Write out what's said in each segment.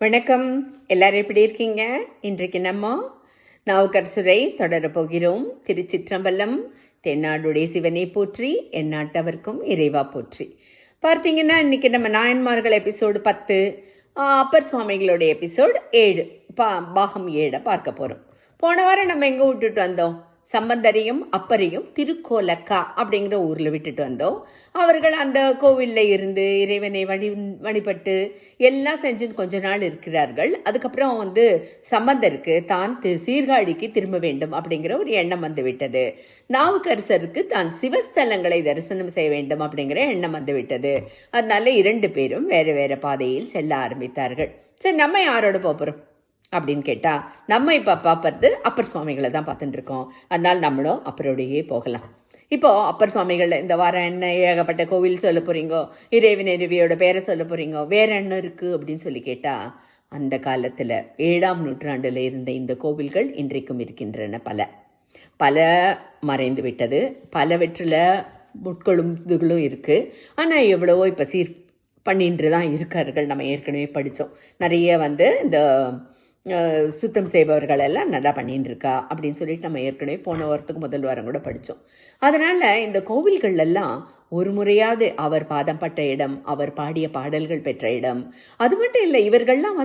வணக்கம். எல்லாரும் எப்படி இருக்கீங்க? இன்றைக்கு நம்ம நாவுக்கரசுரை தொடரப்போகிறோம். திருச்சிற்றம்பலம். தென்னாடுடைய சிவனை போற்றி, எந்நாட்டவர்க்கும் இறைவா போற்றி. பார்த்தீங்கன்னா இன்னைக்கு நம்ம நாயன்மார்கள் எபிசோடு 10, அப்பர் சுவாமிகளோட எபிசோடு 7, பாகம் 7 பார்க்க போகிறோம். போன வாரம் நம்ம எங்கே விட்டுட்டு வந்தோம்? சம்பந்தரையும் அப்பரையும் திருக்கோலக்கா அப்படிங்கிற ஊரில் விட்டுட்டு வந்தோம். அவர்கள் அந்த கோவிலில் இருந்து இறைவனை வழிபட்டு எல்லாம் செஞ்சு கொஞ்ச நாள் இருக்கிறார்கள். அதுக்கப்புறம் சம்பந்தருக்கு தான் சீர்காழிக்கு திரும்ப வேண்டும் அப்படிங்கிற ஒரு எண்ணம் வந்து விட்டது. நாவுக்கரசருக்கு தான் சிவஸ்தலங்களை தரிசனம் செய்ய வேண்டும் அப்படிங்கிற எண்ணம் வந்து விட்டது. அதனால 2 பேரும் வேறு வேறு பாதையில் செல்ல ஆரம்பித்தார்கள். சரி, நம்ம யாரோட போகிறோம் அப்படின்னு கேட்டால், நம்ம இப்போ பார்ப்பது அப்பர் சுவாமிகளை தான் பார்த்துட்டு இருக்கோம். அதனால் நம்மளும் அப்பரோடையே போகலாம். இப்போது அப்பர் சுவாமிகள் இந்த வாரம் என்ன ஏகப்பட்ட கோவில் சொல்ல போகிறீங்கோ, இறைவன் இறைவியோட பேரை சொல்ல போகிறீங்கோ, வேற என்ன இருக்குது அப்படின்னு சொல்லி கேட்டால், அந்த காலத்தில் 7ஆம் நூற்றாண்டில் இருந்த இந்த கோவில்கள் இன்றைக்கும் இருக்கின்றன. பல மறைந்து விட்டது, பலவற்றில் முட்களும் இதுகளும் இருக்குது. ஆனால் எவ்வளவோ இப்போ சீர் பண்ணின்று தான் இருக்கார்கள். நம்ம ஏற்கனவே படித்தோம். நிறைய இந்த சுத்தம் செய்பவர்கள் எல்லாம் நல்லா பண்ணிட்டு இருக்கா அப்படின்னு சொல்லிட்டு நம்ம ஏற்கனவே போன வாரத்துக்கு முதல் வாரம் கூட படித்தோம். அதனால் இந்த கோவில்கள் எல்லாம் ஒரு முறையாவது அவர் பாதம் பட்ட இடம், அவர் பாடிய பாடல்கள் பெற்ற இடம். அது மட்டும் இல்லை, இவர்கள்லாம்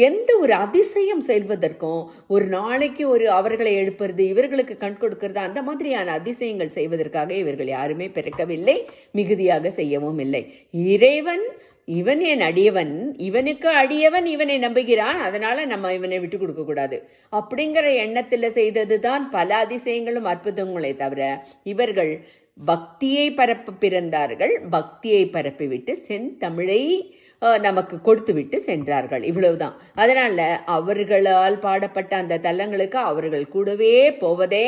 எந்த ஒரு அதிசயம் செய்வதற்கும், ஒரு நாளைக்கு அவர்களை எழுப்புறது, இவர்களுக்கு கண் கொடுக்கறது, அந்த மாதிரியான அதிசயங்கள் செய்வதற்காக இவர்கள் யாருமே பிறக்கவில்லை, மிகுதியாக செய்யவும் இல்லை. இறைவன் இவன் என் அடியவன், இவனுக்கு அடியவன் இவனை நம்புகிறான், அதனால நம்ம இவனை விட்டு கொடுக்க கூடாது அப்படிங்கிற எண்ணத்தில் செய்தது தான் பல அதிசயங்களும் அற்புதங்களே தவிர, இவர்கள் பக்தியை பரப்ப பிறந்தார்கள், பக்தியை பரப்பிவிட்டு செந்தமிழை நமக்கு கொடுத்து விட்டு சென்றார்கள். இவ்வளவுதான். அதனால அவர்களால் பாடப்பட்ட அந்த தலங்களுக்கு அவர்கள் கூடவே போவதே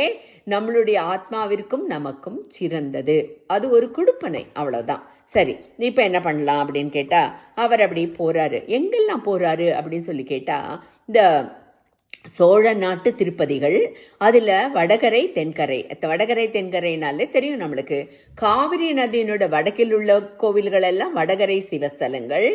நம்மளுடைய ஆத்மாவிற்கும் நமக்கும் சிறந்தது. அது ஒரு கொடுப்பனை, அவ்வளவுதான். சரி, இப்போ என்ன பண்ணலாம் அப்படின்னு கேட்டால், அவர் அப்படி போறாரு. எங்கெல்லாம் போறாரு அப்படின்னு சொல்லி கேட்டால், இந்த சோழ நாட்டு திருப்பதிகள், அதில் வடகரை தென்கரை. வடகரை தென்கரைனாலே தெரியும் நம்மளுக்கு. காவிரி நதியினோட வடக்கில் உள்ள கோவில்கள் எல்லாம் வடகரை சிவஸ்தலங்கள்,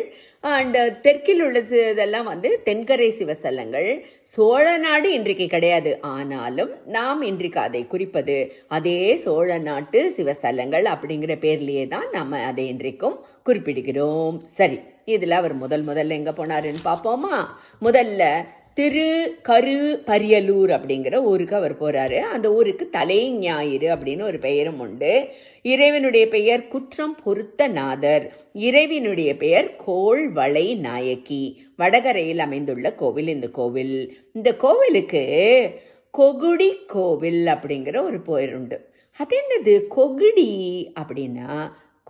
அண்ட் தெற்கில் உள்ள இதெல்லாம் தென்கரை சிவஸ்தலங்கள். சோழ நாடு இன்றைக்கு கிடையாது, ஆனாலும் நாம் இன்றைக்கு அதை குறிப்பது அதே சோழ நாட்டு சிவஸ்தலங்கள் அப்படிங்கிற பேர்லேயே தான் நம்ம அதை இன்றைக்கும் குறிப்பிடுகிறோம். சரி, இதில் அவர் முதல்ல எங்கே போனாருன்னு பார்ப்போமா? முதல்ல கருப்பரியலூர் அப்படிங்கிற ஊருக்கு அவர் போறாரு. அந்த ஊருக்கு தலை ஞாயிறு அப்படின்னு ஒரு பெயரும் உண்டு. இறைவனுடைய பெயர் குற்றம் பொருத்த நாதர், இறைவனுடைய பெயர் கோள்வளை நாயக்கி. வடகரையில் அமைந்துள்ள கோவில் இந்த கோவிலுக்கு கொகுடி கோவில் அப்படிங்கிற ஒரு பெயர் உண்டு. அது என்னது கொகுடி அப்படின்னா?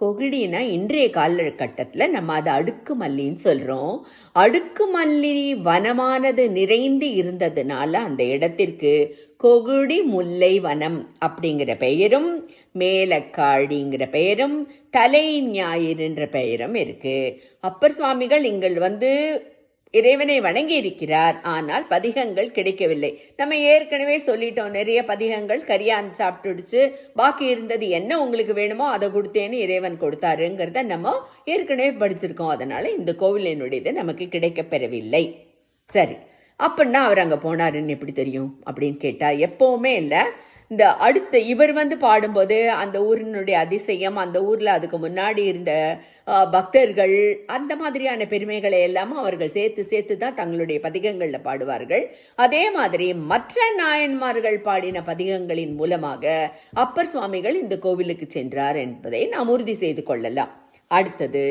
கொகுடினா இன்றைய காலகட்டத்தில் நம்ம அதை அடுக்கு மல்லின்னு சொல்கிறோம். அடுக்கு மல்லி வனமானது நிறைந்து இருந்ததுனால அந்த இடத்திற்கு கொகுடி முல்லை வனம் அப்படிங்கிற பெயரும், மேலக்காடிங்கிற பெயரும், தலை ஞாயிறுன்ற பெயரும் இருக்கு. அப்பர் சுவாமிகள் இங்கள் இறைவனை வணங்கி இருக்கிறார், ஆனால் பதிகங்கள் கிடைக்கவில்லை. நம்ம ஏற்கனவே சொல்லிட்டோம், நிறைய பதிகங்கள் கரியான் சாப்பிட்டுடுச்சு, பாக்கி இருந்தது என்ன உங்களுக்கு வேணுமோ அதை கொடுத்தேன்னு இறைவன் கொடுத்தாருங்கிறத நம்ம ஏற்கனவே படிச்சிருக்கோம். அதனால இந்த கோவிலினுடையது நமக்கு கிடைக்க பெறவில்லை. சரி, அப்படின்னா அவர் அங்கே போனாருன்னு எப்படி தெரியும் அப்படின்னு கேட்டால், எப்போவுமே இல்லை, இந்த அடுத்த இவர் பாடும்போது அந்த ஊரினுடைய அதிசயம், அந்த ஊரில் அதுக்கு முன்னாடி இருந்த பக்தர்கள், அந்த மாதிரியான பெருமைகளை எல்லாமும் அவர்கள் சேர்த்து தான் தங்களுடைய பதிகங்களில் பாடுவார்கள். அதே மாதிரி மற்ற நாயன்மார்கள் பாடின பதிகங்களின் மூலமாக அப்பர் சுவாமிகள் இந்த கோவிலுக்கு சென்றார் என்பதை நாம் உறுதி செய்து கொள்ளலாம். அடுத்தது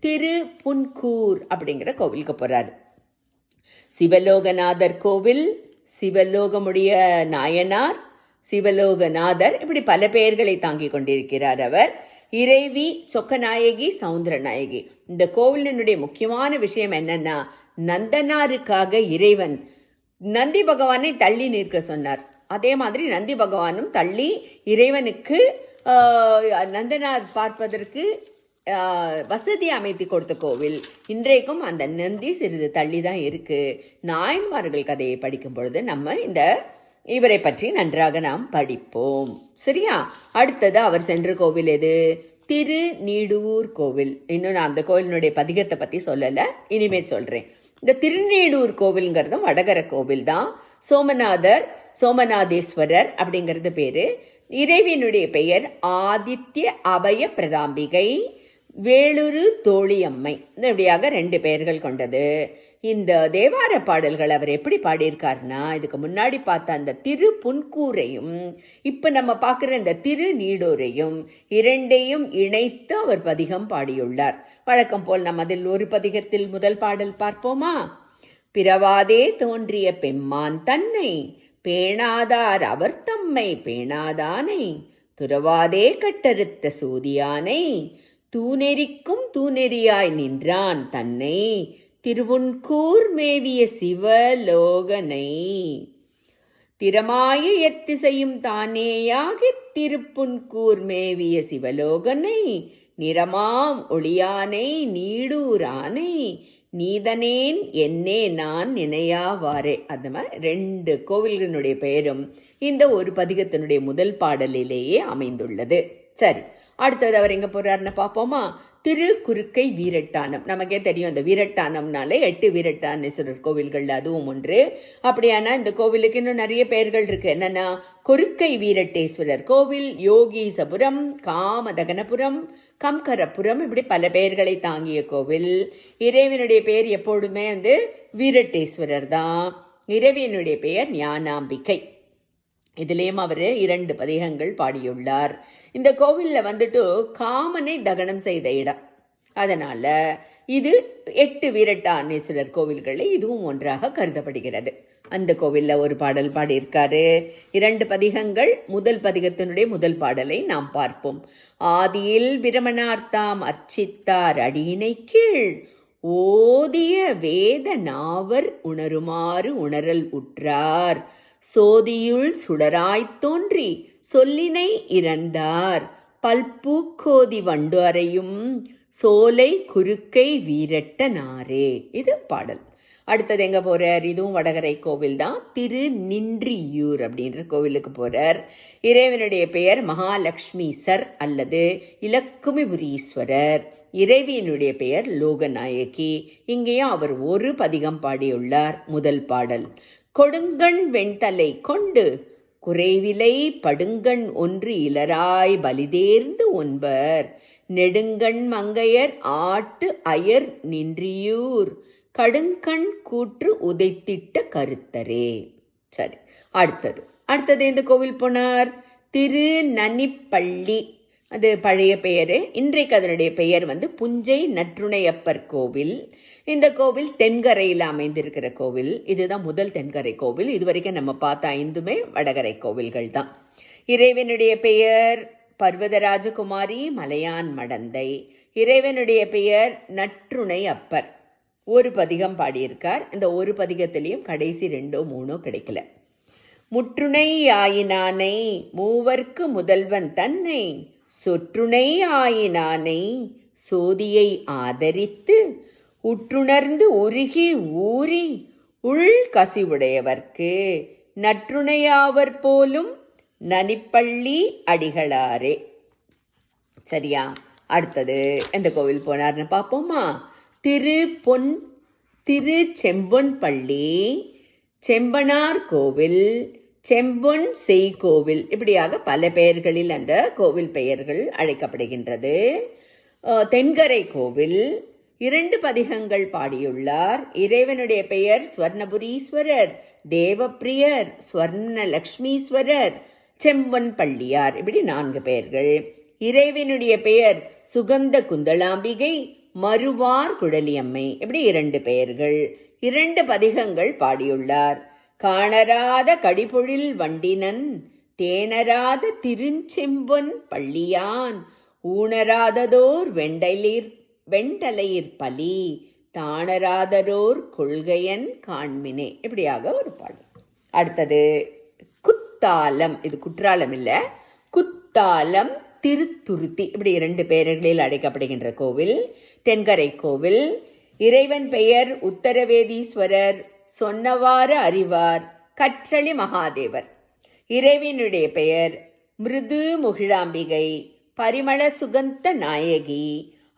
திருப்புன்கூர் அப்படிங்கிற கோவிலுக்கு போறாரு. சிவலோகநாதர் கோவில், சிவலோகமுடைய நாயனார், சிவலோகநாதர், இப்படி பல பெயர்களை தாங்கி கொண்டிருக்கிறார் அவர். இறைவி சொக்கநாயகி, சவுந்தரநாயகி. இந்த கோவிலினுடைய முக்கியமான விஷயம் என்னன்னா, நந்தனாருக்காக இறைவன் நந்தி பகவானை தள்ளி நிற்க சொன்னார். அதே மாதிரி நந்தி பகவானும் தள்ளி இறைவனுக்கு நந்தனார் பார்ப்பதற்கு வசதி அமைத்து கொடுத்த கோவில். இன்றைக்கும் அந்த நந்தி சிறிது தள்ளி தான் இருக்கு. நாயன்மார்கள் கதையை படிக்கும் பொழுது நம்ம இவரை பற்றி நன்றாக நாம் படிப்போம். சரியா? அடுத்தது அவர் சென்ற கோவில் எது? திருநீடுவூர் கோவில். இன்னும் நான் அந்த கோவிலினுடைய பதிகத்தை பற்றி சொல்லலை, இனிமேல் சொல்கிறேன். இந்த திருநீடூர் கோவில்ங்கிறதும் வடகர கோவில் தான். சோமநாதேஸ்வரர் அப்படிங்கிறது பேரு. இறைவனுடைய பெயர் ஆதித்ய அபய பிரதாம்பிகை, வேளுரு தோழியம்மை. இப்படியாக 2 பெயர்கள் கொண்டது. இந்த தேவார பாடல்கள் அவர் எப்படி பாடியிருக்காருன்னா, இதுக்கு முன்னாடி பார்த்த அந்த திரு புன்கூரையும் இப்போ நம்ம பார்க்குற இந்த திரு நீடூரையும் 2ஐயும் இணைத்து அவர் பதிகம் பாடியுள்ளார். வழக்கம் போல் நம்ம அதில் ஒரு பதிகத்தில் முதல் பாடல் பார்ப்போமா? பிறவாதே தோன்றிய பெம்மான் தன்னை பேணாதார் அவர் தம்மை பேணாதானை துறவாதே கட்டறுத்த சூதியானை தூநெறிக்கும் தூநெறியாய் நின்றான் தன்னை திருவுன்கூர் மேவிய சிவலோகனை திறமாய எத்திசையும் தானேயாகித் திருப்புன்கூர் மேவிய சிவலோகனை நிறமாம் ஒளியானை நீடூரானை நீதனேன் என்னே நான் நினையாவாரே. அது மாதிரி 2 கோவில்களினுடைய பெயரும் இந்த ஒரு பதிகத்தினுடைய முதல் பாடலிலேயே அமைந்துள்ளது. சரி, அடுத்தது அவர் எங்கே போகிறாருன்னு பார்ப்போமா? திரு குறுக்கை வீரட்டானம். நமக்கே தெரியும், இந்த வீரட்டானம்னாலே 8 வீரட்டானேஸ்வரர் கோவில்கள் அதுவும் ஒன்று. அப்படியானா இந்த கோவிலுக்கு இன்னும் நிறைய பெயர்கள் இருக்கு. என்னன்னா, கொருக்கை வீரட்டேஸ்வரர் கோவில், யோகீசபுரம், காமதகனபுரம், கம்கரபுரம், இப்படி பல பெயர்களை தாங்கிய கோவில். இறைவனுடைய பெயர் எப்போதுமே வீரட்டேஸ்வரர் தான். இறைவனுடைய பெயர் ஞானாம்பிகை. இதுலேயும் அவர் 2 பதிகங்கள் பாடியுள்ளார். இந்த கோவிலில் காமனை தகனம் செய்த இடம். அதனால் இது 8 வீரட்டானேஸ்வரர் கோவில்களில் இதுவும் ஒன்றாக கருதப்படுகிறது. அந்த கோவிலில் ஒரு பாடல் பாடியிருக்காரு. 2 பதிகங்கள். முதல் பதிகத்தினுடைய முதல் பாடலை நாம் பார்ப்போம். ஆதியில் பிரமணார்த்தாம் அர்ச்சித்தார் அடியினை கீழ் ஓதிய வேத நாவர் உணருமாறு உணரல் உற்றார் சோதியுள் சுடராய்த் தோன்றி சொல்லினை இறந்தார் பல்பூக்கோதி வண்டு அறையும் சோலை குறுக்கை வீரட்ட நாரே. இது பாடல். அடுத்தது எங்கே போகிறார்? இதுவும் வடகரை கோவில் தான். திரு நின்றியூர் அப்படின்ற கோவிலுக்கு போகிறார். இறைவனுடைய பெயர் மகாலட்சுமீசர் அல்லது இலக்குமிபுரீஸ்வரர். இறைவியினுடைய பெயர் லோகநாயகி. இங்கேயும் அவர் ஒரு பதிகம் பாடியுள்ளார். முதல் பாடல். கொடுங்கண் வெண்தலை கொண்டு குறைவிலை படுங்கண் ஒன்று இலராய் பலிதேர்ந்து ஒன்பர் நெடுங்கண் மங்கையர் ஆட்டு அயர் நின்றியூர் கடுங்கண் கூற்று உதைத்திட்ட கருத்தரே. சரி, அடுத்தது இந்த கோவில் போனார். திரு நனிப்பள்ளி. அது பழைய பெயர். இன்றைக்கு அதனுடைய பெயர் புஞ்சை நற்றுணையப்பர் கோவில். இந்த கோவில் தென்கரையில் அமைந்திருக்கிற கோவில். இதுதான் முதல் தென்கரை கோவில். இதுவரைக்கும் நம்ம பார்த்த 5மே வடகரை கோவில்கள் தான். இறைவனுடைய பெயர் பர்வதராஜகுமாரி மலையான் மடந்தை. இறைவனுடைய பெயர் நற்றுணை அப்பர். ஒரு பதிகம் பாடியிருக்கார். இந்த ஒரு பதிகத்திலையும் கடைசி 2ஓ 3ஓ கிடைக்கல. முற்றுணை ஆயினானை மூவர்க்கு முதல்வன் தன்னை சொற்றுணை ஆயினானை சோதியை ஆதரித்து உற்றுணர்ந்து உருகி ஊறி உள் கசிவுடையவர்க்கு நற்றுணையாவர் போலும் நனிப்பள்ளி அடிகளாரே. சரியா? அடுத்தது எந்த கோவில் போனார்னு பார்ப்போமா? திரு செம்பொன் பள்ளி, செம்பனார் கோவில், செம்பொன் செய்கோவில், இப்படியாக பல பெயர்களில் அந்த கோவில் பெயர்கள் அழைக்கப்படுகின்றது. தென்கரை கோவில் 2 பதிகங்கள் பாடியுள்ளார். இறைவனுடைய பெயர் ஸ்வர்ணபுரீஸ்வரர், தேவப்பிரியர், ஸ்வர்ணலக்ஷ்மீஸ்வரர், செம்பொன் பள்ளியார், இப்படி 4 பெயர்கள். இறைவனுடைய பெயர் சுகந்த குந்தளாம்பிகை, மறுவார் குழலியம்மை, இப்படி 2 பெயர்கள். 2 பதிகங்கள் பாடியுள்ளார். காணராத கடிபொழில் வண்டினன் தேனராத திருஞ்செம்பொன் பள்ளியான் ஊணராததோர் வெண்டலையிற் பலி தாணராதரோர் கொள்கையன் காண்மினே, இப்படியாக ஒரு பாடல். அடுத்தது குத்தாலம். இது குற்றாலம் இல்லை, குத்தாலம் திருத்துருத்தி, இப்படி 2 பெயர்களில் அழைக்கப்படுகின்ற கோவில். தென்கரை கோவில். இறைவன் பெயர் உத்தரவேதீஸ்வரர், சொன்னவாறு அறிவார், கற்றளி மகாதேவர். இறைவனுடைய பெயர் மிருது முகிழாம்பிகை, பரிமள சுகந்த நாயகி,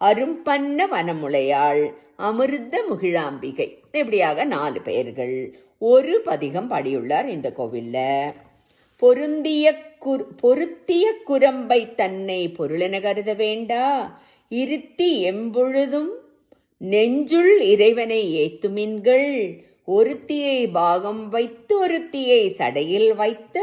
அரும்பன்ன வனமுலையாள், அமிர்த முகிழாம்பிகை. இப்படியாக 4 பெயர்கள். ஒரு பதிகம் பாடியுள்ளார் இந்த கோவில்ல. பொருத்திய குரம்பை தன்னை பொருளென கருத வேண்டா, இருத்தி எம்பொழுதும் நெஞ்சுள் இறைவனை ஏத்துமின்கள், ஒருத்தியை பாகம் வைத்து ஒருத்தியை சடையில் வைத்த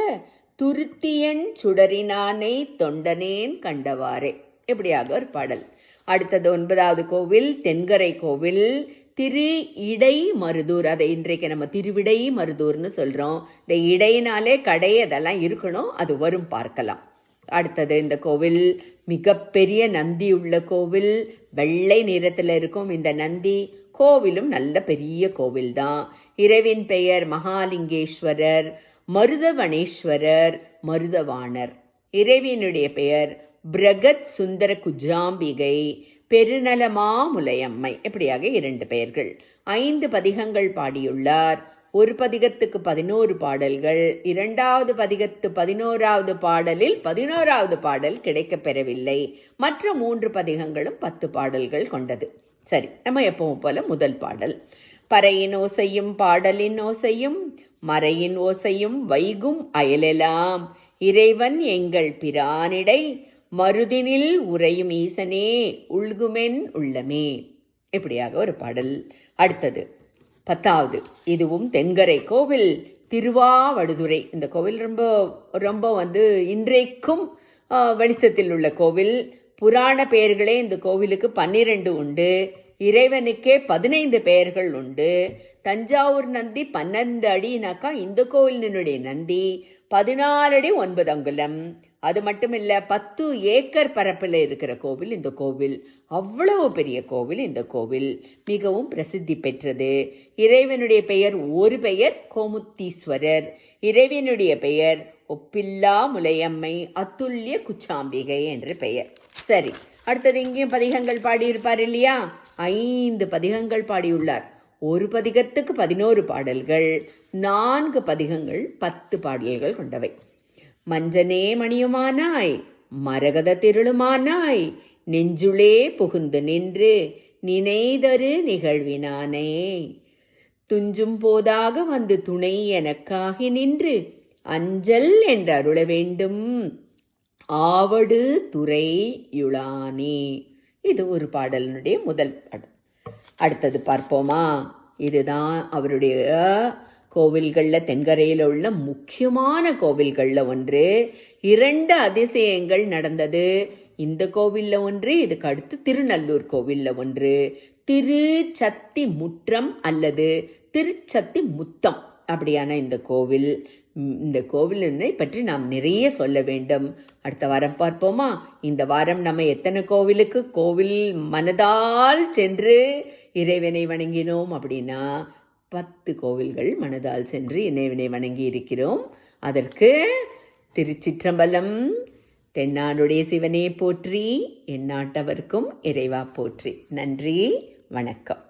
துருத்தியன் சுடரினானை தொண்டனேன் கண்டவாறே. இப்படியாக ஒரு பாடல். அடுத்தது 9வது கோவில் தென்கரை கோவில், திரு இடை மருதூர். அதை இன்றைக்கு நம்ம திருவிடை மருதூர்னு சொல்கிறோம். இந்த இடையினாலே கடை அதெல்லாம் இருக்கணும், அது வரும், பார்க்கலாம். அடுத்தது இந்த கோவில் மிகப்பெரிய நந்தி உள்ள கோவில். வெள்ளை நிறத்தில் இருக்கும் இந்த நந்தி. கோவிலும் நல்ல பெரிய கோவில் தான். இறைவின் பெயர் மகாலிங்கேஸ்வரர், மருதவனேஸ்வரர், மருதவாணர். இறைவியினுடைய பெயர் பிரகத் சுந்தர குஜாம்பிகை, பெருநலமாமுலையம்மை. இப்படியாக 2 பெயர்கள். 5 பதிகங்கள் பாடியுள்ளார். ஒரு பதிகத்துக்கு 11 பாடல்கள். 2வது பதிகத்து 11வது பாடலில் 11வது பாடல் கிடைக்கப் பெறவில்லை. மற்ற 3 பதிகங்களும் 10 பாடல்கள் கொண்டது. சரி, நம்ம எப்பவும் போல முதல் பாடல். பறையின் ஓசையும் பாடலின் ஓசையும் மறையின் ஓசையும் வைகும் அயலெலாம், இறைவன் எங்கள் பிரானிடை மருதினில் உறையும் ஈசனே உள்குமென் உள்ளமே. இப்படியாக ஒரு பாடல். அடுத்தது 10வது. இதுவும் தென்கரை கோவில், திருவாவடுதுறை. இந்த கோவில் ரொம்ப ரொம்ப இன்றைக்கும் வெளிச்சத்தில் உள்ள கோவில். புராண பெயர்களே இந்த கோவிலுக்கு 12 உண்டு. இறைவனுக்கே 15 பெயர்கள் உண்டு. தஞ்சாவூர் நந்தி 12 அடினாக்கா இந்த கோவிலினுடைய நந்தி 14 அடி 9 அங்குலம். அது மட்டும் இல்லை, 10 ஏக்கர் பரப்பில் இருக்கிற கோவில் இந்த கோவில். அவ்வளவு பெரிய கோவில் இந்த கோவில். மிகவும் பிரசித்தி பெற்றது. இறைவனுடைய பெயர் ஒரு பெயர் கோமுத்தீஸ்வரர். இறைவனுடைய பெயர் ஒப்பில்லா முலையம்மை, அத்துல்ய குச்சாம்பிகை என்று பெயர். சரி, அடுத்தது இங்கேயும் பதிகங்கள் பாடியிருப்பார் இல்லையா? 5 பதிகங்கள் பாடியுள்ளார். ஒரு பதிகத்துக்கு 11 பாடல்கள். 4 பதிகங்கள் 10 பாடல்கள் கொண்டவை. மஞ்சனே மணியுமானாய் மரகத திருளுமானாய், நெஞ்சுளே புகுந்து நின்று நினைதரு நிகழ்வினானே, துஞ்சும் போதாக வந்து துணை எனக்காகி நின்று அஞ்சல் என்று அருள வேண்டும் ஆவடு துறையுளானே. இது ஒரு பாடலினுடைய முதல் பாடல். அடுத்தது பார்ப்போமா? இதுதான் அவருடைய கோவில்களில், தென்கரையில் உள்ள முக்கியமான கோவில்களில் ஒன்று. 2 அதிசயங்கள் நடந்தது. இந்த கோவிலில் ஒன்று, இதுக்கு அடுத்து திருநல்லூர் கோவிலில் ஒன்று. திருச்சத்தி முற்றம் அல்லது திருச்சத்தி முத்தம் அப்படியான இந்த கோவில். இந்த கோவிலை பற்றி நாம் நிறைய சொல்ல வேண்டும். அடுத்த வாரம் பார்ப்போமா? இந்த வாரம் நம்ம எத்தனை கோவில் மனதால் சென்று இறைவனை வணங்கினோம் அப்படின்னா 10 கோவில்கள் மனதால் சென்று இறைவனை வணங்கி இருக்கிறோம். அதற்கு திருச்சிற்றம்பலம். தென்னாடுடைய சிவனே போற்றி, எந்நாட்டவர்க்கும் இறைவா போற்றி. நன்றி, வணக்கம்.